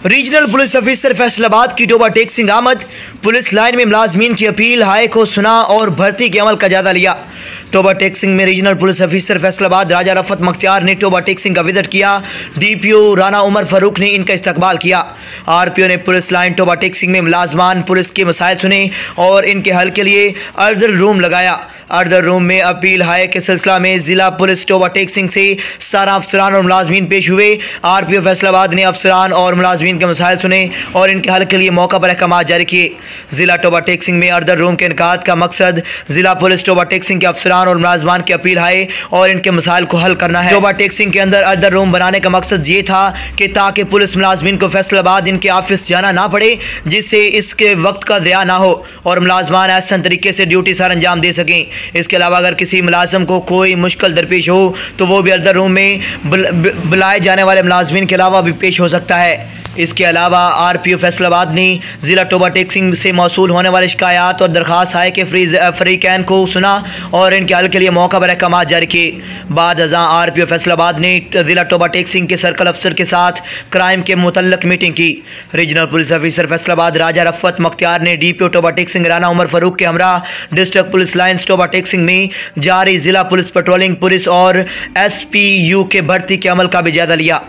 Regional police officer Faisalabad की Toba Tek Singh Ahmad police line में मुलाजमीन की अपील हाई को सुना और भर्ती के अमल का जायजा लिया। टोबा टेक सिंह में regional police officer Faisalabad Raja Rafat Mukhtiar ने टोबा टेक सिंह का विजिट किया। डीपीओ राना उमर फारूक ने इनका इस्तकबाल किया। आरपीओ ने पुलिस लाइन टोबा टेक सिंह में मुलाजमान पुलिस के मसाइल सुने और इनके हल के लिए अर्दल रूम लगाया। अर्दल रूम में अपील हाई के सिलसिला में जिला पुलिस टोबा टेक सिंह से 17 अफसरान और मुलाजमीन पेश हुए। आरपीओ फैसलाबाद ने अफसरान और मुलाजमीन के मसाइल सुने और इनके हल के लिए मौका पर अहकाम जारी किए। जिला टोबा टेक सिंह में अर्दल रूम के इनकाद का मकसद जिला पुलिस टोबा टेक सिंह के अफसरान और मुलाजमान की अपील हाई और इनके मसाइल को हल करना है। टोबा टेक सिंह के अंदर अर्दल रूम बनाने का मकसद ये था कि ताकि पुलिस मुलाजमीन को फैसलाबाद इनके ऑफिस जाना ना पड़े, जिससे इसके वक्त का ज़िया ना हो और मुलाजमान आसान तरीके से ड्यूटी सर अंजाम दे सकें। इसके अलावा अगर किसी मुलाजिम को कोई मुश्किल दरपेश हो तो वो भी अर्दल रूम में बुलाए जाने वाले मुलाजमीन के अलावा भी पेश हो सकता है। इसके अलावा आरपीओ फैसलाबाद ने ज़िला टोबा टेक सिंह से मौसूल होने वाले शिकायत और दरख्वास्त आए के फरीकैन को सुना और इनके हल के लिए मौका पर अहकाम जारी किए। बाद अज़ां आरपीओ फैसलाबाद ने ज़िला टोबा टेक सिंह के सर्कल अफसर के साथ क्राइम के मुतल्लक मीटिंग की। Regional police officer Faisalabad Raja Rafat Mukhtiar ने डीपीओ टोबा टेक सिंह राना उमर फारूक के हमरा district police lines Toba Tek Singh में जारी ज़िला पुलिस पेट्रोलिंग पुलिस और SPU के भर्ती के अमल का भी जायजा लिया।